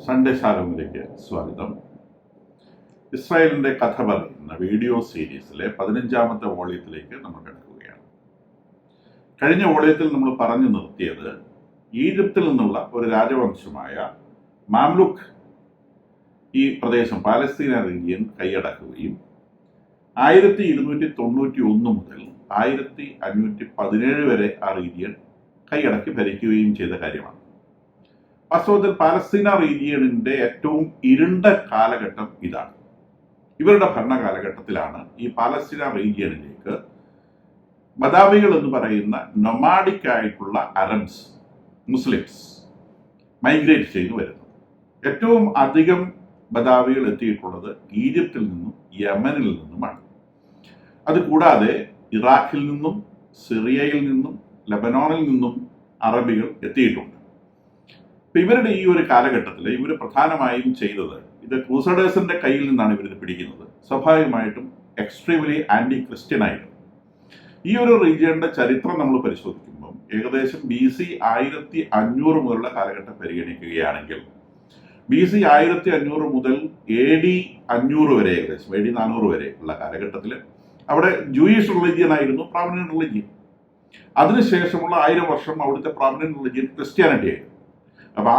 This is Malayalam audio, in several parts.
സൺഡേ ശാലോമിലേക്ക് സ്വാഗതം. ഇസ്രായേലിന്റെ കഥ പറയുന്ന വീഡിയോ സീരീസിലെ 15ാമത്തെ വോള്യത്തിലേക്ക് നമ്മൾ കിടക്കുകയാണ്. കഴിഞ്ഞ വോള്യത്തിൽ നമ്മൾ പറഞ്ഞു നിർത്തിയത് ഈജിപ്തിൽ നിന്നുള്ള ഒരു രാജവംശമായ മാംലുക്ക് ഈ പ്രദേശം പാലസ്തീന റീജിയൻ കൈയടക്കുകയും 1291 മുതൽ 1517 വരെ ആ റീജിയൻ കൈയടക്കി ഭരിക്കുകയും ചെയ്ത കാര്യമാണ്. വാസ്തവത്തിൽ പാലസ്തീന റീജിയണിന്റെ ഏറ്റവും ഇരുണ്ട കാലഘട്ടം ഇതാണ്. ഇവരുടെ ഭരണ കാലഘട്ടത്തിലാണ് ഈ പാലസ്തീന റീജിയണിലേക്ക് ബദാവികൾ എന്ന് പറയുന്ന നൊമാഡിക് ആയിട്ടുള്ള അറബ്സ്, മുസ്ലിംസ് മൈഗ്രേറ്റ് ചെയ്തു വരുന്നത്. ഏറ്റവും അധികം ബദാവികൾ എത്തിയിട്ടുള്ളത് ഈജിപ്തിൽ നിന്നും യമനിൽ നിന്നുമാണ്. അതുകൂടാതെ ഇറാഖിൽ നിന്നും സിറിയയിൽ നിന്നും ലബനോണിൽ നിന്നും അറബികൾ എത്തിയിട്ടുണ്ട്. ഇവരുടെ ഈ ഒരു കാലഘട്ടത്തിൽ ഇവർ പ്രധാനമായും ചെയ്തത്, ഇത് ക്രൂസഡേഴ്സിന്റെ കയ്യിൽ നിന്നാണ് ഇവരിത് പിടിക്കുന്നത്. സ്വാഭാവികമായിട്ടും എക്സ്ട്രീംലി ആന്റി ക്രിസ്ത്യൻ ആയിട്ട് ഈ ഒരു റീജിയന്റെ ചരിത്രം നമ്മൾ പരിശോധിക്കുമ്പോൾ ഏകദേശം BC 1500 മുതലുള്ള കാലഘട്ടം പരിഗണിക്കുകയാണെങ്കിൽ BC 1500 മുതൽ AD 500 വരെ, ഏകദേശം AD 400 വരെ ഉള്ള കാലഘട്ടത്തിൽ അവിടെ ജൂയിഷ് റിലിജിയൻ ആയിരുന്നു പ്രോമിനന്റ് റിലിജിയൻ. അതിനുശേഷമുള്ള 1000 വർഷം അവിടുത്തെ പ്രോമിനന്റ് റിലിജിയൻ ക്രിസ്ത്യാനിറ്റി ആയിരുന്നു. അപ്പൊ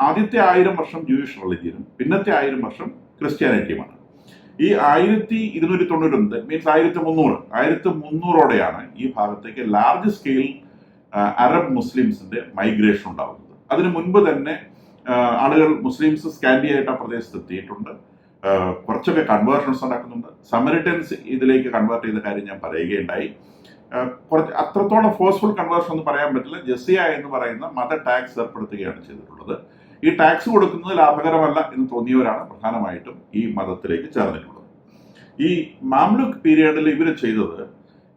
ആദ്യത്തെ 1000 വർഷം ജൂയിഷ് റിലിജിയനും പിന്നത്തെ 1000 വർഷം ക്രിസ്ത്യാനിറ്റിയുമാണ്. ഈ 1291 മീൻസ് 1300ഓടെയാണ് ഈ ഭാഗത്തേക്ക് ലാർജ് സ്കെയിൽ അറബ് മുസ്ലിംസിന്റെ മൈഗ്രേഷൻ ഉണ്ടാകുന്നത്. അതിനു മുൻപ് തന്നെ ആളുകൾ മുസ്ലിംസ് സ്കാൻഡിയായിട്ട് ആ പ്രദേശത്ത് എത്തിയിട്ടുണ്ട്. കുറച്ചൊക്കെ കൺവേർഷൻസ് നടക്കുന്നുണ്ട്. സമരിറ്റൻസ് ഇതിലേക്ക് കൺവേർട്ട് ചെയ്ത കാര്യം ഞാൻ പറയുകയുണ്ടായി. കുറച്ച് അത്രത്തോളം ഫോഴ്സ്ഫുൾ കൺവേർഷൻ എന്ന് പറയാൻ പറ്റില്ല. ജസിയ എന്ന് പറയുന്ന മത ടാക്സ് ഏർപ്പെടുത്തുകയാണ് ചെയ്തിട്ടുള്ളത്. ഈ ടാക്സ് കൊടുക്കുന്നത് ലാഭകരമല്ല എന്ന് തോന്നിയവരാണ് പ്രധാനമായിട്ടും ഈ മതത്തിലേക്ക് ചേർന്നിട്ടുള്ളത്. ഈ മാംലുക്ക് പീരിയഡിൽ ഇവർ ചെയ്തത്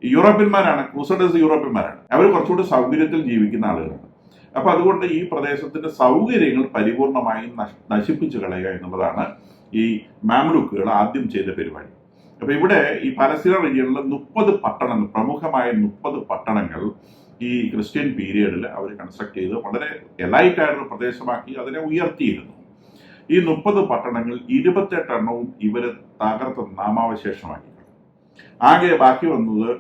യൂറോപ്യന്മാരാണ്, ക്രൂസഡേഴ്സ് യൂറോപ്യന്മാരാണ്. അവർ കുറച്ചുകൂടി സൗകര്യത്തിൽ ജീവിക്കുന്ന ആളുകളാണ്. അപ്പൊ അതുകൊണ്ട് ഈ പ്രദേശത്തിന്റെ സൗകര്യങ്ങൾ പരിപൂർണമായും നശിപ്പിച്ചു കളയുക എന്നുള്ളതാണ് ഈ മാംലുക്കുകൾ ആദ്യം ചെയ്ത പരിപാടി. അപ്പൊ ഇവിടെ ഈ പാലസ്തീന റീജിയനിലെ 30 പട്ടണങ്ങൾ, പ്രമുഖമായ 30 പട്ടണങ്ങൾ ഈ ക്രിസ്ത്യൻ പീരിയഡിൽ അവർ കൺസ്ട്രക്ട് ചെയ്ത് വളരെ എലൈറ്റ് ആയിട്ടുള്ള പ്രദേശമാക്കി അതിനെ ഉയർത്തിയിരുന്നു. ഈ 30 പട്ടണങ്ങൾ 28 എണ്ണവും ഇവര് തകർത്ത് നാമാവശേഷമാക്കി. ആകെ ബാക്കി വന്നത്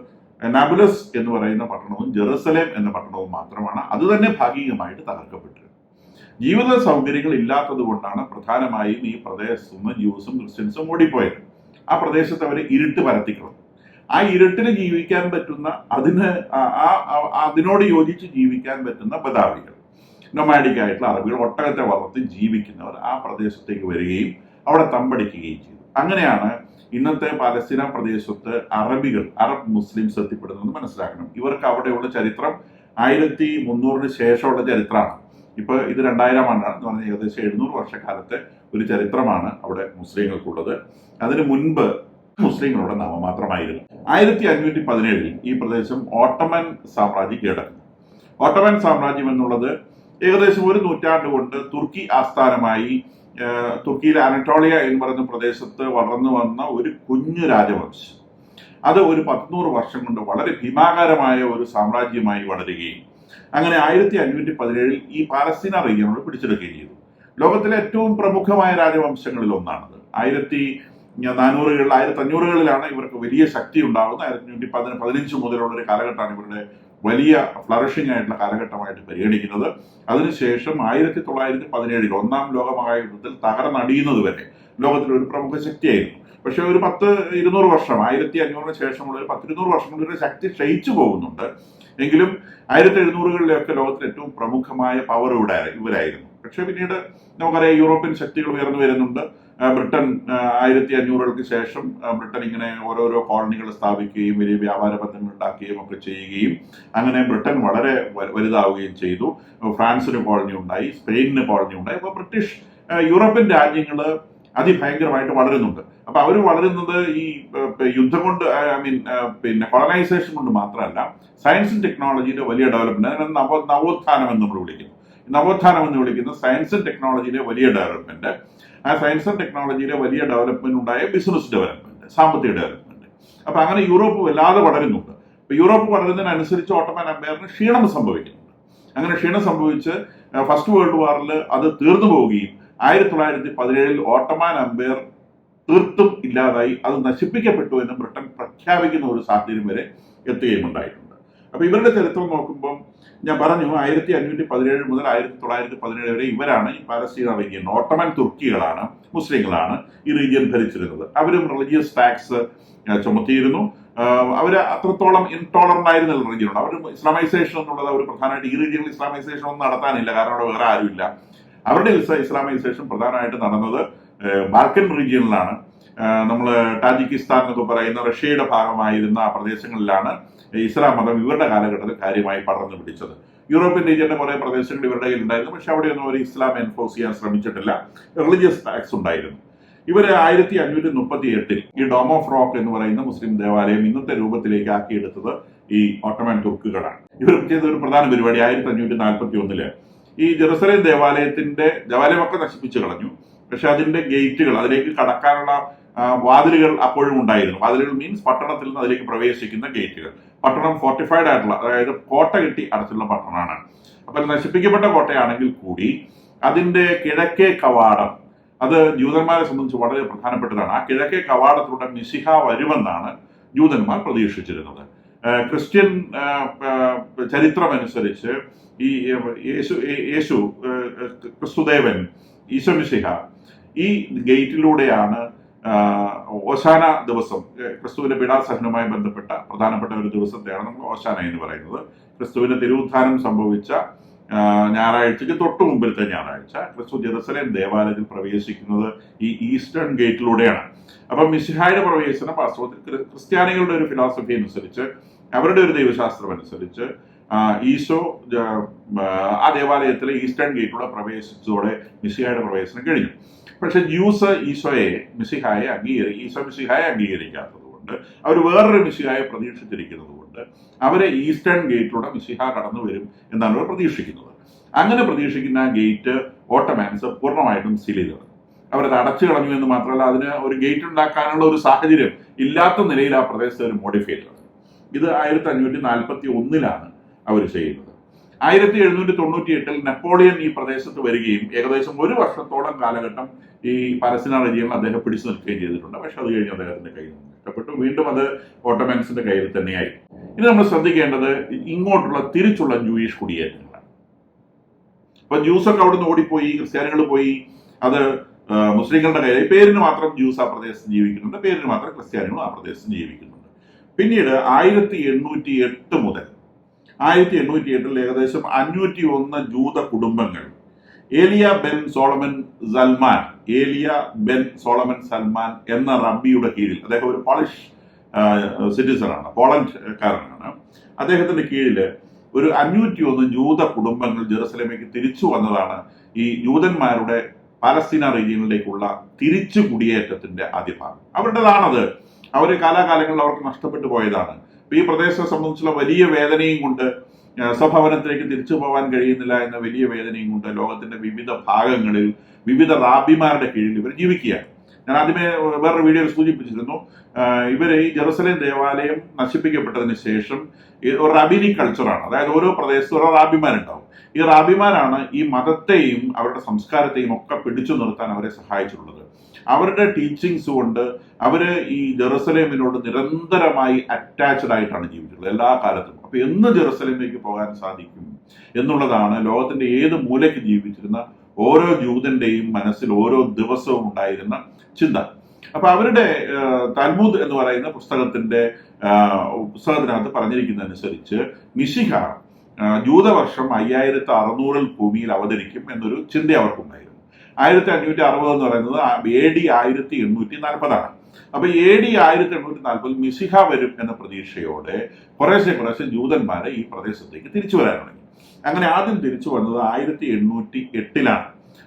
നാബുലസ് എന്ന് പറയുന്ന പട്ടണവും ജെറുസലേം എന്ന പട്ടണവും മാത്രമാണ്. അത് തന്നെ ഭാഗികമായിട്ട് തകർക്കപ്പെട്ടു. ജീവിത സൗകര്യങ്ങൾ ഇല്ലാത്തത് കൊണ്ടാണ് പ്രധാനമായും ഈ പ്രദേശത്ത് നിന്ന് ജ്യൂസും ക്രിസ്ത്യൻസും ഓടിപ്പോയത്. ആ പ്രദേശത്ത് അവർ ഇരുട്ട് പരത്തിക്കണം. ആ ഇരുട്ടിന് ജീവിക്കാൻ പറ്റുന്ന, അതിനോട് യോജിച്ച് ജീവിക്കാൻ പറ്റുന്ന ബദാവികൾ, നൊമാഡിക് ആയിട്ടുള്ള അറബികൾ, ഒട്ടകത്തെ വളർത്തി ജീവിക്കുന്നവർ ആ പ്രദേശത്തേക്ക് വരികയും അവിടെ തമ്പടിക്കുകയും ചെയ്തു. അങ്ങനെയാണ് ഇന്നത്തെ പാലസ്തീന പ്രദേശത്ത് അറബ് മുസ്ലിംസ് എത്തിപ്പെടുന്നത് മനസ്സിലാക്കണം. ഇവർക്ക് അവിടെയുള്ള ചരിത്രം 1300 ശേഷമുള്ള ചരിത്രമാണ്. ഇപ്പൊ ഇത് 2000 ആണ്ടാണ് എന്ന് പറഞ്ഞാൽ ഏകദേശം 700 വർഷക്കാലത്തെ ഒരു ചരിത്രമാണ് അവിടെ മുസ്ലിങ്ങൾക്കുള്ളത്. അതിനു മുൻപ് മുസ്ലിങ്ങളുടെ നാമമാത്രമായിരുന്നു. 1517 ഈ പ്രദേശം ഓട്ടോമൻ സാമ്രാജ്യം കീഴടക്കുന്നു. ഓട്ടോമൻ സാമ്രാജ്യം എന്നുള്ളത് ഏകദേശം ഒരു നൂറ്റാണ്ട് കൊണ്ട് തുർക്കി ആസ്ഥാനമായി തുർക്കിയിലെ അനറ്റോളിയ എന്ന് പറയുന്ന പ്രദേശത്ത് വളർന്നു വന്ന ഒരു കുഞ്ഞു രാജവംശം, അത് ഒരു 100 വർഷം കൊണ്ട് വളരെ ഭീമാകാരമായ ഒരു സാമ്രാജ്യമായി വളരുകയും അങ്ങനെ 1517 ഈ പാലസ്തീന റീജിയനോട് പിടിച്ചെടുക്കുകയും ചെയ്തു. ലോകത്തിലെ ഏറ്റവും പ്രമുഖമായ രാജവംശങ്ങളിൽ ഒന്നാണത്. 1400-കളിൽ 1500-കളിലാണ് ഇവർക്ക് വലിയ ശക്തി ഉണ്ടാകുന്നത്. 1515 മുതലുള്ള ഒരു കാലഘട്ടമാണ് ഇവരുടെ വലിയ ഫ്ലറിഷിംഗ് ആയിട്ടുള്ള കാലഘട്ടമായിട്ട് പരിഗണിക്കുന്നത്. അതിനുശേഷം 1917 ഒന്നാം ലോകമഹായുദ്ധത്തിൽ തകർന്നടിയുന്നത് വരെ ലോകത്തിലെ ഒരു പ്രമുഖ ശക്തിയായിരുന്നു. പക്ഷെ ഒരു 200 വർഷം, 1500-ന് ശേഷമുള്ള ഒരു 200 വർഷം കൊണ്ട് ഒരു ശക്തി ക്ഷയിച്ചു പോകുന്നുണ്ട്. എങ്കിലും 1700-കളിലൊക്കെ ലോകത്തിലെ ഏറ്റവും പ്രമുഖമായ പവർ ഇവരായിരുന്നു. പക്ഷെ പിന്നീട് നമുക്കറിയാം യൂറോപ്യൻ ശക്തികൾ ഉയർന്നു വരുന്നുണ്ട്. ബ്രിട്ടൻ 1500-കൾക്ക് ശേഷം ബ്രിട്ടൻ ഇങ്ങനെ ഓരോരോ കോളനികൾ സ്ഥാപിക്കുകയും വലിയ വ്യാപാര ബന്ധങ്ങൾ ഉണ്ടാക്കുകയും ഒക്കെ ചെയ്യുകയും അങ്ങനെ ബ്രിട്ടൻ വളരെ വലുതാവുകയും ചെയ്തു. ഫ്രാൻസിന് കോളനി ഉണ്ടായി, സ്പെയിനിന് കോളനി ഉണ്ടായി. അപ്പോൾ യൂറോപ്യൻ രാജ്യങ്ങൾ അതിഭയങ്കരമായിട്ട് വളരുന്നുണ്ട്. അപ്പൊ അവർ വളരുന്നത് ഈ യുദ്ധം കൊണ്ട്, കോളനൈസേഷൻ കൊണ്ട് മാത്രമല്ല, സയൻസ് ആൻഡ് ടെക്നോളജിയുടെ വലിയ ഡെവലപ്മെന്റ്. അതിനെ നവോത്ഥാനം എന്ന് നമ്മൾ വിളിക്കുന്നു. നവോത്ഥാനം എന്ന് വിളിക്കുന്ന സയൻസ് ആൻഡ് ടെക്നോളജിയുടെ വലിയ ഡെവലപ്മെന്റ്. ആ സയൻസ് ആൻഡ് ടെക്നോളജിയുടെ വലിയ ഡെവലപ്മെന്റ് ഉണ്ടായ ബിസിനസ് ഡെവലപ്മെന്റ്, സാമ്പത്തിക ഡെവലപ്മെന്റ്. അപ്പൊ അങ്ങനെ യൂറോപ്പ് വല്ലാതെ വളരുന്നുണ്ട്. അപ്പൊ യൂറോപ്പ് വളരുന്നതിനനുസരിച്ച് ഓട്ടോമൻ എംപയറിന് ക്ഷീണം സംഭവിക്കുന്നുണ്ട്. അങ്ങനെ ക്ഷീണം സംഭവിച്ച് ഫസ്റ്റ് വേൾഡ് വാറിൽ അത് തീർന്നു പോവുകയും 1917 ഓട്ടോമാൻ എംപയർ തീർത്തും ഇല്ലാതായി, അത് നശിപ്പിക്കപ്പെട്ടു എന്ന് ബ്രിട്ടൻ പ്രഖ്യാപിക്കുന്ന ഒരു സാഹചര്യം വരെ എത്തുകയും ഉണ്ടായിട്ടുണ്ട്. അപ്പൊ ഇവരുടെ ചരിത്രം നോക്കുമ്പോൾ ഞാൻ പറഞ്ഞു 1517 മുതൽ 1917 വരെ ഇവരാണ് ഈ പാലസ്തീന റീജിയൻ, ഓട്ടോമൻ തുർക്കികളാണ്, മുസ്ലിങ്ങളാണ് ഈ റീജിയൻ ഭരിച്ചിരുന്നത്. അവരും റിലീജിയസ് ടാക്സ് ചുമത്തിയിരുന്നു. അവർ അത്രത്തോളം ഇൻടോളറന്റ് ആയിരുന്ന റീജിയനാണ്. അവർ ഇസ്ലാമൈസേഷൻ എന്നുള്ളത് അവർ പ്രധാനമായിട്ട് ഈ റീജിയനിൽ ഇസ്ലാമൈസേഷൻ ഒന്നും നടത്താനില്ല, കാരണം അവിടെ വേറെ ആരുമില്ല. അവരുടെ ഇസ്ലാമൈസേഷൻ പ്രധാനമായിട്ട് നടന്നത് ബാൽക്കൻ റീജിയനിലാണ്. നമ്മൾ ടാജിക്കിസ്ഥാൻ എന്നൊക്കെ പറയുന്ന റഷ്യയുടെ ഭാഗമായിരുന്ന ആ പ്രദേശങ്ങളിലാണ് ഇസ്ലാം മതം ഇവരുടെ കാലഘട്ടത്തിൽ കാര്യമായി പടർന്നു പിടിച്ചത്. യൂറോപ്യൻ റീജിയന്റെ കുറെ പ്രദേശങ്ങൾ ഇവരുടെ കയ്യിൽ ഉണ്ടായിരുന്നു, പക്ഷെ അവിടെയൊന്നും അവർ ഇസ്ലാം എൻഫോഴ്സ് ചെയ്യാൻ ശ്രമിച്ചിട്ടില്ല. റിലീജിയസ് ടാക്സ് ഉണ്ടായിരുന്നു. ഇവര് 1538 ഈ ഡോം ഓഫ് റോക്ക് എന്ന് പറയുന്ന മുസ്ലിം ദേവാലയം ഇന്നത്തെ രൂപത്തിലേക്ക് ആക്കിയെടുത്തത് ഈ ഓട്ടോമൻ തുർക്കുകളാണ്. ഇവർ ചെയ്ത ഒരു പ്രധാന പരിപാടി 1541 ഈ ജെറുസലേം ദേവാലയമൊക്കെ നശിപ്പിച്ചു കളഞ്ഞു. പക്ഷെ അതിന്റെ ഗേറ്റുകൾ, അതിലേക്ക് കടക്കാനുള്ള വാതിലുകൾ അപ്പോഴും ഉണ്ടായിരുന്നു. വാതിലുകൾ മീൻസ് പട്ടണത്തിൽ നിന്ന് അതിലേക്ക് പ്രവേശിക്കുന്ന ഗേറ്റുകൾ. പട്ടണം ഫോർട്ടിഫൈഡ് ആയിട്ടുള്ള, അതായത് കോട്ട കെട്ടി അടച്ചുള്ള പട്ടണമാണ്. അപ്പൊ നശിപ്പിക്കപ്പെട്ട കോട്ടയാണെങ്കിൽ കൂടി അതിന്റെ കിഴക്കേ കവാടം, അത് ജൂതന്മാരെ സംബന്ധിച്ച് വളരെ പ്രധാനപ്പെട്ടതാണ്. ആ കിഴക്കേ കവാടത്തിലൂടെ മിശിഹ വരുമെന്നാണ് ജൂതന്മാർ പ്രതീക്ഷിച്ചിരുന്നത്. ക്രിസ്ത്യൻ ചരിത്രമനുസരിച്ച് ഈ യേശു ക്രിസ്തുദേവൻ ഈശോ മിശിഹ ഈ ഗേറ്റിലൂടെയാണ് ഓശാന ദിവസം, ക്രിസ്തുവിന്റെ പീഡാസഹനവുമായി ബന്ധപ്പെട്ട പ്രധാനപ്പെട്ട ഒരു ദിവസത്തെയാണ് നമ്മൾ ഓശാന എന്ന് പറയുന്നത്. ക്രിസ്തുവിന്റെ തിരുവുത്ഥാനം സംഭവിച്ച ഞായറാഴ്ചക്ക് തൊട്ടു മുമ്പിലത്തെ ഞായറാഴ്ച ക്രിസ്തു ജെറുസലേം ദേവാലയത്തിൽ പ്രവേശിക്കുന്നത് ഈ ഈസ്റ്റേൺ ഗേറ്റിലൂടെയാണ്. അപ്പം മിശിഹായുടെ പ്രവേശനം വാസ്തവത്തിൽ ക്രിസ്ത്യാനികളുടെ ഒരു ഫിലോസഫി അനുസരിച്ച്, അവരുടെ ഒരു ദൈവശാസ്ത്രം അനുസരിച്ച് ഈശോ ആ ദേവാലയത്തിലെ ഈസ്റ്റേൺ ഗേറ്റിലൂടെ പ്രവേശിച്ചതോടെ മിശിഹായുടെ പ്രവേശനം കഴിഞ്ഞു. പക്ഷെ ജ്യൂസ് ഈശോ മിശിഹായെ അംഗീകരിക്കാത്തത് കൊണ്ട്, അവർ വേറൊരു മിശിഹായെ പ്രതീക്ഷിച്ചിരിക്കുന്നത് കൊണ്ട് അവരെ ഈസ്റ്റേൺ ഗേറ്റിലൂടെ മിശിഹ കടന്നു വരും എന്നാണ് അവർ പ്രതീക്ഷിക്കുന്നത്. അങ്ങനെ പ്രതീക്ഷിക്കുന്ന ആ ഗേറ്റ് ഓട്ടോമാൻസ് പൂർണ്ണമായിട്ടും സീൽ ചെയ്തു. അവരത് അടച്ചു കളഞ്ഞു എന്ന് മാത്രമല്ല, അതിന് ഒരു ഗേറ്റ് ഉണ്ടാക്കാനുള്ള ഒരു സാഹചര്യം ഇല്ലാത്ത നിലയിൽ ആ പ്രദേശത്ത് ഒരു മോഡിഫൈ ചെയ്തത്. ഇത് 1541 അവർ ചെയ്യുന്നത്. 1798 നെപ്പോളിയൻ ഈ പ്രദേശത്ത് വരികയും ഏകദേശം ഒരു വർഷത്തോളം കാലഘട്ടം ഈ പലസ്തീന റീജിയനിൽ അദ്ദേഹം പിടിച്ചു നിൽക്കുകയും ചെയ്തിട്ടുണ്ട്. പക്ഷെ അത് കഴിഞ്ഞ് അദ്ദേഹത്തിന്റെ കയ്യിൽ നിന്ന് നഷ്ടപ്പെട്ടു. വീണ്ടും അത് ഓട്ടോമാൻസിന്റെ കയ്യിൽ തന്നെയായി. ഇനി നമ്മൾ ശ്രദ്ധിക്കേണ്ടത് ഇങ്ങോട്ടുള്ള തിരിച്ചുള്ള ജൂയിഷ് കുടിയേറ്റങ്ങളാണ്. അപ്പൊ ജ്യൂസൊക്കെ അവിടെ നിന്ന് ഓടിപ്പോയി, ക്രിസ്ത്യാനികൾ പോയി, അത് മുസ്ലിങ്ങളുടെ കയ്യിൽ. പേരിന് മാത്രം ജ്യൂസ് ആ പ്രദേശത്ത് ജീവിക്കുന്നുണ്ട്, പേരിന് മാത്രം ക്രിസ്ത്യാനികളും ആ പ്രദേശത്ത് ജീവിക്കുന്നുണ്ട്. പിന്നീട് 1808 മുതൽ 1808 ഏകദേശം 501 ജൂത കുടുംബങ്ങൾ ഏലിയ ബെൻ സോളമൻ സൽമാൻ എന്ന റബ്ബിയുടെ കീഴിൽ, അദ്ദേഹം ഒരു പോളിഷ് സിറ്റിസണാണ്, പോളണ്ട്കാരനാണ്. അദ്ദേഹത്തിന്റെ കീഴിൽ ഒരു 501 ജൂത കുടുംബങ്ങൾ ജെറുസലേമിലേക്ക് തിരിച്ചു വന്നതാണ് ഈ ജൂതന്മാരുടെ പാലസ്തീന റീജിയനിലേക്കുള്ള തിരിച്ചു കുടിയേറ്റത്തിന്റെ ആദ്യ ഭാഗം. അവരുടേതാണത്. അവർ കാലാകാലങ്ങളിൽ അവർക്ക് നഷ്ടപ്പെട്ടു പോയതാണ്. ഈ പ്രദേശത്തെ സംബന്ധിച്ചുള്ള വലിയ വേദനയും കൊണ്ട്, സ്വഭവനത്തിലേക്ക് തിരിച്ചു പോകാൻ കഴിയുന്നില്ല എന്ന വലിയ വേദനയും കൊണ്ട് ലോകത്തിന്റെ വിവിധ ഭാഗങ്ങളിൽ വിവിധ റാബിമാരുടെ കീഴിൽ ഇവർ ജീവിക്കുകയാണ്. ഞാൻ ആദ്യമേ വേറൊരു വീഡിയോയിൽ സൂചിപ്പിച്ചിരുന്നു, ഇവര് ഈ ജെറുസലേം ദേവാലയം നശിപ്പിക്കപ്പെട്ടതിന് ശേഷം ഒരു റാബിനിക് കൾച്ചറാണ്. അതായത് ഓരോ പ്രദേശത്തും ഓരോ റാബിമാരുണ്ടാവും. ഈ റാബിമാരാണ് ഈ മതത്തെയും അവരുടെ സംസ്കാരത്തെയും ഒക്കെ പിടിച്ചു നിർത്താൻ അവരെ സഹായിച്ചിട്ടുള്ളത്. അവരുടെ ടീച്ചിങ്സ് കൊണ്ട് അവര് ഈ ജെറുസലേമിനോട് നിരന്തരമായി അറ്റാച്ച്ഡ് ആയിട്ടാണ് ജീവിച്ചിട്ടുള്ളത് എല്ലാ കാലത്തും. അപ്പൊ എന്ന് ജെറുസലേമിലേക്ക് പോകാൻ സാധിക്കും എന്നുള്ളതാണ് ലോകത്തിന്റെ ഏത് മൂലയ്ക്ക് ജീവിച്ചിരുന്ന ഓരോ ജൂതന്റെയും മനസ്സിൽ ഓരോ ദിവസവും ഉണ്ടായിരുന്ന ചിന്ത. അപ്പൊ അവരുടെ തൽമുദ് എന്ന് പറയുന്ന പുസ്തകത്തിനകത്ത് പറഞ്ഞിരിക്കുന്നതനുസരിച്ച് മിശിഹ ജൂതവർഷം 5600 ഭൂമിയിൽ അവതരിക്കും എന്നൊരു ചിന്ത അവർക്കുണ്ടായിരുന്നു. 1560 എന്ന് പറയുന്നത് AD 1840. അപ്പൊ AD 1840 മിശിഹ വരും എന്ന പ്രതീക്ഷയോടെ കുറേശ്ശെ ജൂതന്മാരെ ഈ പ്രദേശത്തേക്ക് തിരിച്ചു വരാൻ തുടങ്ങി. അങ്ങനെ ആദ്യം തിരിച്ചു വന്നത് 1808.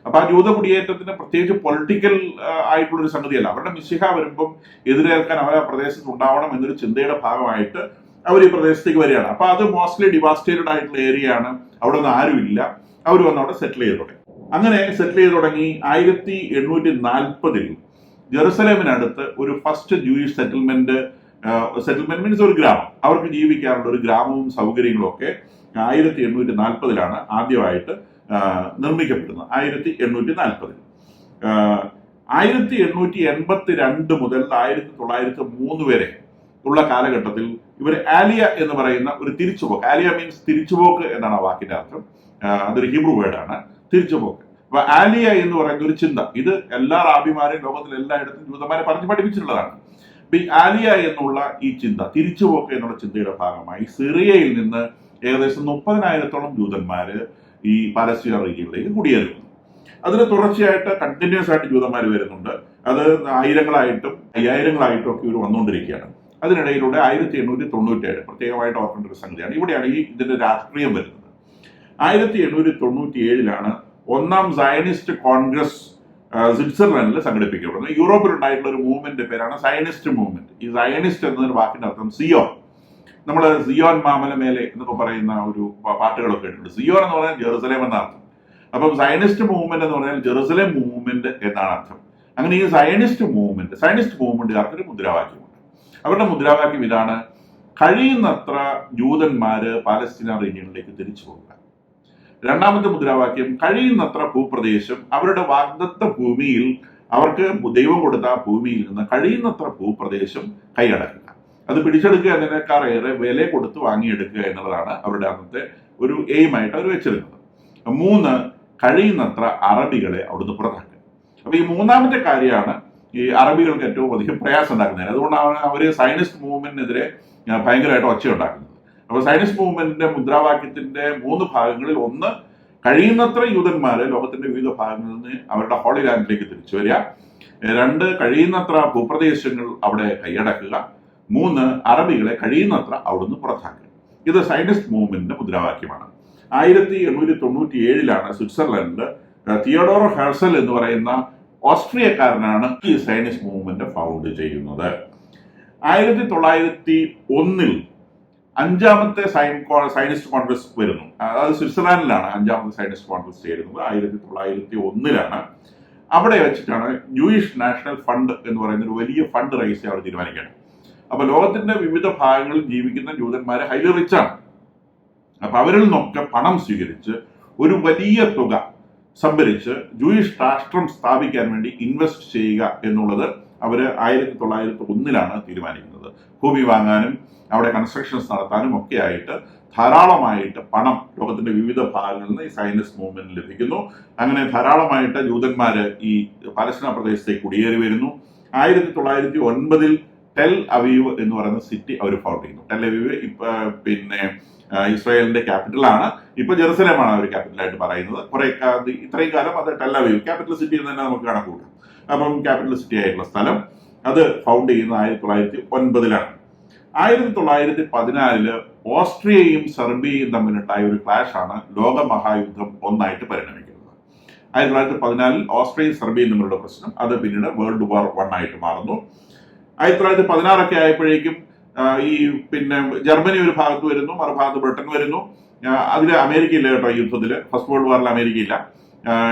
അപ്പൊ ആ ജൂത കുടിയേറ്റത്തിന് പ്രത്യേകിച്ച് പൊളിറ്റിക്കൽ ആയിട്ടുള്ളൊരു സംഗതിയല്ല. അവരുടെ മിശിഹ വരുമ്പം എതിരേൽക്കാൻ അവർ ആ പ്രദേശത്ത് ഉണ്ടാവണം എന്നൊരു ചിന്തയുടെ ഭാഗമായിട്ട് അവർ ഈ പ്രദേശത്തേക്ക് വരികയാണ്. അപ്പൊ അത് മോസ്റ്റ്ലി ഡിവാസ്റ്റേറ്റഡ് ആയിട്ടുള്ള ഏരിയ ആണ്. അവിടെ ഒന്നും ആരുമില്ല. അവർ വന്ന് അവിടെ സെറ്റിൽ ചെയ്ത് തുടങ്ങി. അങ്ങനെ സെറ്റിൽ ചെയ്ത് തുടങ്ങി 1840 ജെറുസലേമിനടുത്ത് ഒരു ഫസ്റ്റ് ജൂയിഷ് സെറ്റിൽമെന്റ് മീൻസ് ഒരു ഗ്രാമം, അവർക്ക് ജീവിക്കാനുള്ള ഒരു ഗ്രാമവും സൗകര്യങ്ങളും ഒക്കെ 1840 ആദ്യമായിട്ട് നിർമ്മിക്കപ്പെടുന്നത്. 1840 1882 മുതൽ 1903 വരെ ഉള്ള കാലഘട്ടത്തിൽ ഇവർ ആലിയ എന്ന് പറയുന്ന ഒരു തിരിച്ചുപോക്ക്, ആലിയ മീൻസ് തിരിച്ചുപോക്ക് എന്നാണ് ആ വാക്കിന്റെ അർത്ഥം. അതൊരു ഹീബ്രു വേർഡാണ്, തിരിച്ചുപോക്ക്. അപ്പൊ ആലിയ എന്ന് പറയുന്ന ഒരു ചിന്ത, ഇത് എല്ലാ റാബിമാരെയും ലോകത്തിൽ എല്ലായിടത്തും ജൂതന്മാരെ പറഞ്ഞ് പഠിപ്പിച്ചിട്ടുള്ളതാണ്. അപ്പൊ ഈ ആലിയ എന്നുള്ള ഈ ചിന്ത, തിരിച്ചുപോക്ക് എന്നുള്ള ചിന്തയുടെ ഭാഗമായി സിറിയയിൽ നിന്ന് ഏകദേശം 30,000-ഓളം ജൂതന്മാര് ഈ പാലസ്തീന റീജിയനിലേക്ക് കുടിയേറുന്നു. അതിന് തുടർച്ചയായിട്ട് കണ്ടിന്യൂസ് ആയിട്ട് ജൂതന്മാർ വരുന്നുണ്ട്. അത് ആയിരങ്ങളായിട്ടും 5000-ങ്ങളായിട്ടും ഒക്കെ ഇവർ വന്നുകൊണ്ടിരിക്കുകയാണ്. അതിനിടയിലൂടെ 1897 പ്രത്യേകമായിട്ട് ഓർക്കേണ്ട ഒരു സംഗതിയാണ്. ഇവിടെയാണ് ഇതിന്റെ രാഷ്ട്രീയം വരുന്നത്. 1897 ഒന്നാം സയനിസ്റ്റ് കോൺഗ്രസ് സ്വിറ്റ്സർലൻഡിൽ സംഘടിപ്പിക്കപ്പെടുന്നത്. യൂറോപ്പിലുണ്ടായിട്ടുള്ള ഒരു മൂവ്മെന്റ് പേരാണ് സയനിസ്റ്റ് മൂവ്മെന്റ്. ഈ സയനിസ്റ്റ് എന്നൊരു വാക്കിന്റെ അർത്ഥം സിയോൺ. നമ്മൾ സിയോൻ മാമല മേലെ എന്നൊക്കെ പറയുന്ന ഒരു പാട്ടുകളൊക്കെ കേട്ടിട്ടുണ്ട്. സിയോൻ എന്ന് പറഞ്ഞാൽ ജെറുസലേം എന്ന അർത്ഥം. അപ്പം സയനിസ്റ്റ് മൂവ്മെന്റ് എന്ന് പറഞ്ഞാൽ ജെറുസലേം മൂവ്മെന്റ് എന്നാണ് അർത്ഥം. അങ്ങനെ ഈ സയനിസ്റ്റ് മൂവ്മെന്റുകാർക്ക് ഒരു മുദ്രാവാക്യമുണ്ട്. അവരുടെ മുദ്രാവാക്യം ഇതാണ്: കഴിയുന്നത്ര ജൂതന്മാര് പാലസ്തീന റീജിയനിലേക്ക് തിരിച്ചു പോകുക. രണ്ടാമത്തെ മുദ്രാവാക്യം: കഴിയുന്നത്ര ഭൂപ്രദേശം, അവരുടെ വാഗ്ദത്ത ഭൂമിയിൽ, അവർക്ക് ദൈവം കൊടുത്ത ഭൂമിയിൽ നിന്ന് കഴിയുന്നത്ര ഭൂപ്രദേശം കൈയടക്കുക. അത് പിടിച്ചെടുക്കുക എന്നതിനേക്കാളേറെ വില കൊടുത്ത് വാങ്ങിയെടുക്കുക എന്നുള്ളതാണ് അവരുടെ അന്നത്തെ ഒരു എയിമായിട്ട് അവർ വെച്ചിരുന്നത്. 3, കഴിയുന്നത്ര അറബികളെ അവിടുന്ന് പുറത്താക്കുക. അപ്പൊ ഈ മൂന്നാമത്തെ കാര്യമാണ് ഈ അറബികൾക്ക് ഏറ്റവും അധികം പ്രയാസം ഉണ്ടാക്കുന്നത്. അതുകൊണ്ടാണ് അവർ സയനിസ്റ്റ് മൂവ്മെന്റിനെതിരെ ഭയങ്കരമായിട്ട് ഒച്ച ഉണ്ടാക്കുന്നത്. അപ്പൊ സയനിസ്റ്റ് മൂവ്മെന്റിന്റെ മുദ്രാവാക്യത്തിന്റെ 3 ഭാഗങ്ങളിൽ ഒന്ന്, കഴിയുന്നത്ര യൂതന്മാരെ ലോകത്തിന്റെ വിവിധ ഭാഗങ്ങളിൽ നിന്ന് അവരുടെ ഹോളി ലാൻഡിലേക്ക് തിരിച്ചു വരിക. 2, കഴിയുന്നത്ര ഭൂപ്രദേശങ്ങൾ അവിടെ കൈയടക്കുക. 3, അറബികളെ കഴിയുന്നത്ര അവിടുന്ന് പുറത്താക്കുക. ഇത് സയനിസ്റ്റ് മൂവ്മെന്റിന്റെ മുദ്രാവാക്യമാണ്. 1897 സ്വിറ്റ്സർലൻഡിൽ തിയോഡോർ ഹെർസൽ എന്ന് പറയുന്ന ഓസ്ട്രിയക്കാരനാണ് ഈ സയനിസ്റ്റ് മൂവ്മെന്റ് ഫൗണ്ട് ചെയ്യുന്നത്. 1901 അഞ്ചാമത്തെ സയനിസ്റ്റ് കോൺഗ്രസ് വരുന്നു. അത് സ്വിറ്റ്സർലാൻഡിലാണ് അഞ്ചാമത്തെ സയനിസ്റ്റ് കോൺഗ്രസ് ചേരുന്നത്. 1901 അവിടെ വെച്ചിട്ടാണ് ജൂയിഷ് നാഷണൽ ഫണ്ട് എന്ന് പറയുന്ന ഒരു വലിയ ഫണ്ട് റൈസ് അവർ തീരുമാനിക്കുകയാണ്. അപ്പൊ ലോകത്തിന്റെ വിവിധ ഭാഗങ്ങളിൽ ജീവിക്കുന്ന ജൂതന്മാരെ ഹൈലി റിച്ചാണ്. അപ്പൊ അവരിൽ നിന്നൊക്കെ പണം സ്വീകരിച്ച് ഒരു വലിയ തുക സംഭരിച്ച് ജൂയിഷ് രാഷ്ട്രം സ്ഥാപിക്കാൻ വേണ്ടി ഇൻവെസ്റ്റ് ചെയ്യുക എന്നുള്ളത് അവര് 1901 തീരുമാനിക്കുന്നത്. ഭൂമി വാങ്ങാനും അവിടെ കൺസ്ട്രക്ഷൻസ് നടത്താനും ഒക്കെ ആയിട്ട് ധാരാളമായിട്ട് പണം ലോകത്തിന്റെ വിവിധ ഭാഗങ്ങളിൽ നിന്ന് ഈ സയനിസ്റ്റ് മൂവ്മെന്റ് ലഭിക്കുന്നു. അങ്ങനെ ധാരാളമായിട്ട് ജൂതന്മാര് ഈ പലസ്തീന പ്രദേശത്തേക്ക് കുടിയേറി വരുന്നു. 1909 ടെൽ അവീവ് എന്ന് പറയുന്ന സിറ്റി അവർ ഫൗണ്ട് ചെയ്യുന്നു. ടെൽ അവീവ് പിന്നെ ഇസ്രായേലിന്റെ ക്യാപിറ്റലാണ്. ഇപ്പൊ ജെറുസലേമാണ് അവർ ക്യാപിറ്റലായിട്ട് പറയുന്നത്. ഇത്രയും കാലം അത് ടെൽ അവീവ് ക്യാപിറ്റൽ സിറ്റി എന്ന് തന്നെ നമുക്ക് കണക്കൂട്ടാം. അപ്പം ക്യാപിറ്റൽ സിറ്റി ആയിട്ടുള്ള സ്ഥലം അത് ഫൗണ്ട് ചെയ്യുന്നത് 1909. 1914 ഓസ്ട്രിയയും സെർബിയയും തമ്മിലുണ്ടായ ഒരു ക്ലാഷ് ആണ് ലോകമഹായുദ്ധം 1 പരിണമിക്കുന്നത്. 1914 ഓസ്ട്രിയയും സെർബിയയും തമ്മിലുള്ള പ്രശ്നം അത് പിന്നീട് വേൾഡ് വാർ 1 മാറുന്നു. 1916 ആയപ്പോഴേക്കും ഈ പിന്നെ ജർമ്മനി ഒരു ഭാഗത്ത് വരുന്നു, മറുഭാഗത്ത് ബ്രിട്ടൻ വരുന്നു. അതിൽ അമേരിക്കയില്ല കേട്ടോ യുദ്ധത്തില്. ഫസ്റ്റ് വേൾഡ് വാറിൽ അമേരിക്കയില്ല.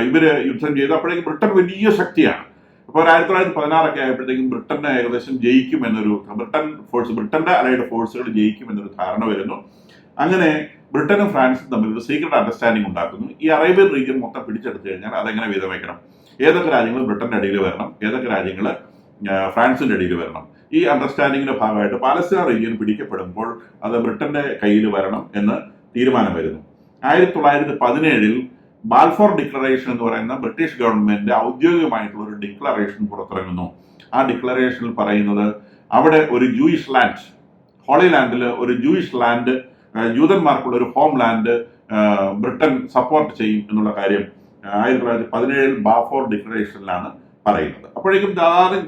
ഇവര് യുദ്ധം ചെയ്ത് അപ്പോഴേക്കും ബ്രിട്ടൻ വലിയ ശക്തിയാണ്. അപ്പോൾ 1916 ആയപ്പോഴത്തേക്കും ബ്രിട്ടനെ ഏകദേശം ജയിക്കും എന്നൊരു ബ്രിട്ടന്റെ അലൈഡ് ഫോഴ്സുകൾ ജയിക്കും എന്നൊരു ധാരണ വരുന്നു. അങ്ങനെ ബ്രിട്ടനും ഫ്രാൻസും തമ്മിൽ ഒരു സീക്രട്ട് അണ്ടർസ്റ്റാൻഡിംഗ് ഉണ്ടാക്കുന്നു. ഈ അറേബ്യൻ റീജിയൻ മൊത്തം പിടിച്ചെടുത്തു കഴിഞ്ഞാൽ അതെങ്ങനെ വീതം ഏതൊക്കെ രാജ്യങ്ങൾ ബ്രിട്ടന്റെ അടിയിൽ വരണം, ഏതൊക്കെ രാജ്യങ്ങൾ ഫ്രാൻസിന്റെ അടിയിൽ വരണം. ഈ അണ്ടർസ്റ്റാൻഡിങ്ങിന്റെ ഭാഗമായിട്ട് പാലസ്തീന റീജിയൻ പിടിക്കപ്പെടുമ്പോൾ അത് ബ്രിട്ടന്റെ കയ്യിൽ വരണം എന്ന് തീരുമാനം വരുന്നു. 1917 ബാൽഫോർ ഡിക്ലറേഷൻ എന്ന് പറയുന്ന ബ്രിട്ടീഷ് ഗവൺമെന്റ് ഔദ്യോഗികമായിട്ടുള്ള ഒരു ഡിക്ലറേഷൻ പുറത്തിറങ്ങുന്നു. ആ ഡിക്ലറേഷനിൽ പറയുന്നത് അവിടെ ഒരു ജൂയിഷ് ലാൻഡ്, ഹോളി ലാൻഡിൽ ഒരു ജൂയിഷ് ലാൻഡ്, ജൂതന്മാർക്കുള്ള ഒരു ഹോം ലാൻഡ് ബ്രിട്ടൻ സപ്പോർട്ട് ചെയ്യും എന്നുള്ള കാര്യം 1917 ബാൽഫോർ ഡിക്ലറേഷനിലാണ് പറയുന്നത്. അപ്പോഴേക്കും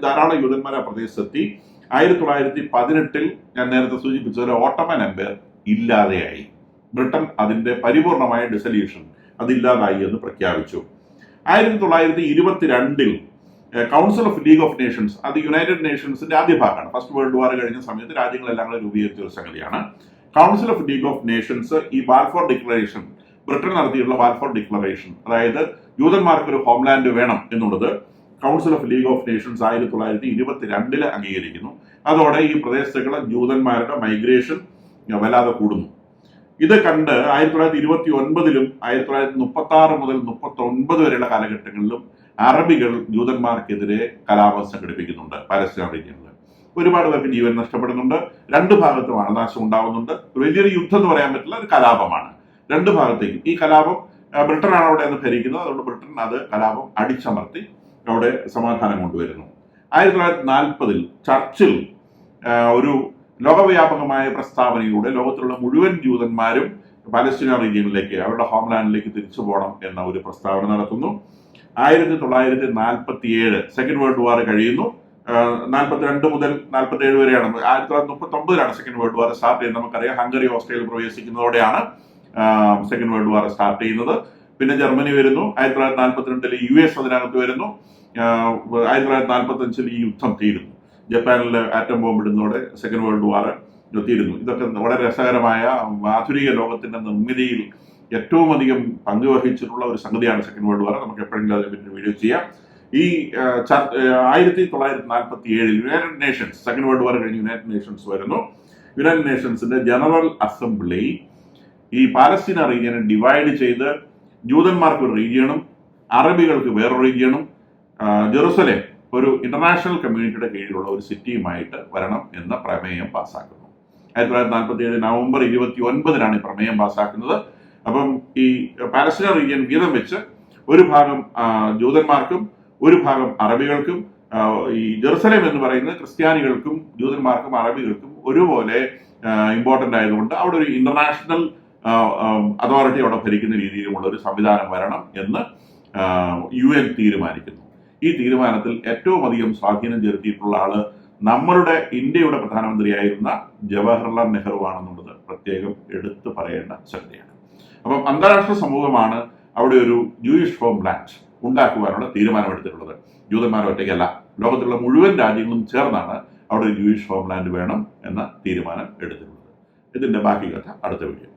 ധാരാളം യൂതന്മാർ ആ പ്രദേശത്തെത്തി. 1918 ഞാൻ നേരത്തെ സൂചിപ്പിച്ചതുപോലെ ഓട്ടോമൻ എംപയർ ഇല്ലാതെയായി. ബ്രിട്ടൻ അതിന്റെ പരിപൂർണമായ ഡിസൊല്യൂഷൻ അതില്ലാതായി എന്ന് പ്രഖ്യാപിച്ചു. 1922 council of league of Nations, അത് യുണൈറ്റഡ് നേഷൻസിന്റെ ആദ്യ ഭാഗമാണ്. ഫസ്റ്റ് വേൾഡ് വാർ കഴിഞ്ഞ സമയത്ത് രാജ്യങ്ങളെല്ലാം കൂടെ രൂപീകരിച്ച ഒരു സംഗതിയാണ്. Council of league of Nations ഈ ബാൽഫോർ ഡിക്ലറേഷൻ, ബ്രിട്ടൻ നടത്തിയിട്ടുള്ള ബാൽഫോർ ഡിക്ലറേഷൻ, അതായത് ജൂതന്മാർക്ക് ഒരു ഹോംലാൻഡ് വേണം എന്നുള്ളത് council of league of Nations 1922 അംഗീകരിക്കുന്നു. അതോടെ ഈ പ്രദേശത്തുള്ള ജൂതന്മാരുടെ മൈഗ്രേഷൻ വല്ലാതെ കൂടുന്നു. ഇത് കണ്ട് 1929 1936 മുതൽ 1939 വരെയുള്ള കാലഘട്ടങ്ങളിലും അറബികൾ ജൂതന്മാർക്കെതിരെ കലാപം സംഘടിപ്പിക്കുന്നുണ്ട് പാലസ്തീൻ റീജിയനിൽ. ഒരുപാട് പേർക്ക് ജീവൻ നഷ്ടപ്പെടുന്നുണ്ട്. രണ്ട് ഭാഗത്തും ആൾനാശം ഉണ്ടാവുന്നുണ്ട്. വലിയൊരു യുദ്ധം എന്ന് പറയാൻ പറ്റില്ല, ഒരു കലാപമാണ് രണ്ട് ഭാഗത്തേക്കും. ഈ കലാപം ബ്രിട്ടനാണ് അവിടെ നിന്ന് ഭരിക്കുന്നത്. അതുകൊണ്ട് ബ്രിട്ടൻ അത് കലാപം അടിച്ചമർത്തി അവിടെ സമാധാനം കൊണ്ടുവരുന്നു. 1940 ചർച്ചിൽ ഒരു ലോകവ്യാപകമായ പ്രസ്താവനയിലൂടെ ലോകത്തിലുള്ള മുഴുവൻ ജൂതന്മാരും പാലസ്തീന റീജിയനിലേക്ക്, അവരുടെ ഹോംലാൻഡിലേക്ക് തിരിച്ചു പോകണം എന്ന ഒരു പ്രസ്താവന നടത്തുന്നു. 1947 സെക്കൻഡ് വേൾഡ് വാർ കഴിയുന്നു. 42 മുതൽ 47 വരെയാണ്. 1939 സെക്കൻഡ് വേൾഡ് വാർ സ്റ്റാർട്ട് ചെയ്യുന്നത്. നമുക്കറിയാം, ഹംഗറി ഓസ്ട്രേലിയ പ്രവേശിക്കുന്നതോടെയാണ് സെക്കൻഡ് വേൾഡ് വാർ സ്റ്റാർട്ട് ചെയ്യുന്നത്. പിന്നെ ജർമ്മനി വരുന്നു. 1942 US അതിനകത്ത് വരുന്നു. 1945 ഈ യുദ്ധം തീരുന്നു. ജപ്പാനിൽ ആറ്റം ബോംബ് ഇടുന്നതോടെ സെക്കൻഡ് വേൾഡ് വാർ തീരുന്നു. ഇതൊക്കെ വളരെ രസകരമായ ആധുനിക ലോകത്തിന്റെ നിർമ്മിതിയിൽ ഏറ്റവും അധികം പങ്കുവഹിച്ചിട്ടുള്ള ഒരു സംഗതിയാണ് സെക്കൻഡ് വേൾഡ് വാർ. നമുക്ക് എപ്പോഴെങ്കിലും അതിനെപ്പറ്റി വീഡിയോ ചെയ്യാം. ഈ 1947 യുണൈറ്റഡ് നേഷൻസ്, സെക്കൻഡ് വേൾഡ് വാർ കഴിഞ്ഞ് യുണൈറ്റഡ് നേഷൻസ് വരുന്നു. യുണൈറ്റഡ് നേഷൻസിന്റെ ജനറൽ അസംബ്ലി ഈ പാലസ്തീന റീജിയനെ ഡിവൈഡ് ചെയ്ത് ജൂതന്മാർക്ക് ഒരു റീജിയണും അറബികൾക്ക് വേറൊരു റീജിയണും ജെറുസലേം ഒരു ഇന്റർനാഷണൽ കമ്മ്യൂണിറ്റിയുടെ കീഴിലുള്ള ഒരു സിറ്റിയുമായിട്ട് വരണം എന്ന പ്രമേയം പാസ്സാക്കുന്നു. 1947 നവംബർ 29 ഈ പ്രമേയം പാസ്സാക്കുന്നത്. അപ്പം ഈ പാലസ്തീന റീജിയൻ വീതം വെച്ച് ഒരു ഭാഗം ജൂതന്മാർക്കും ഒരു ഭാഗം അറബികൾക്കും, ഈ ജെറുസലേം എന്ന് പറയുന്നത് ക്രിസ്ത്യാനികൾക്കും ജൂതന്മാർക്കും അറബികൾക്കും ഒരുപോലെ ഇമ്പോർട്ടന്റ് ആയതുകൊണ്ട് അവിടെ ഒരു ഇന്റർനാഷണൽ അതോറിറ്റി അവിടെ ഭരിക്കുന്ന രീതിയിലുമുള്ള ഒരു സംവിധാനം വരണം എന്ന് UN തീരുമാനിക്കുന്നു. ഈ തീരുമാനത്തിൽ ഏറ്റവും അധികം സ്വാധീനം ചെലുത്തിയിട്ടുള്ള ആള് നമ്മളുടെ ഇന്ത്യയുടെ പ്രധാനമന്ത്രിയായിരുന്ന ജവഹർലാൽ നെഹ്റു ആണെന്നുള്ളത് പ്രത്യേകം എടുത്തു പറയേണ്ട സംഗതിയാണ്. അപ്പം അന്താരാഷ്ട്ര സമൂഹമാണ് അവിടെ ഒരു ജൂയിഷ് ഹോം ലാൻഡ് ഉണ്ടാക്കുവാനുള്ള തീരുമാനമെടുത്തിട്ടുള്ളത്. ജൂതന്മാർ ഒറ്റയ്ക്കല്ല, ലോകത്തുള്ള മുഴുവൻ രാജ്യങ്ങളും ചേർന്നാണ് അവിടെ ഒരു ജൂയിഷ് ഹോം ലാൻഡ് വേണം എന്ന തീരുമാനം എടുത്തിട്ടുള്ളത്. ഇതിന്റെ ബാക്കി കഥ അടുത്ത വീഡിയോ.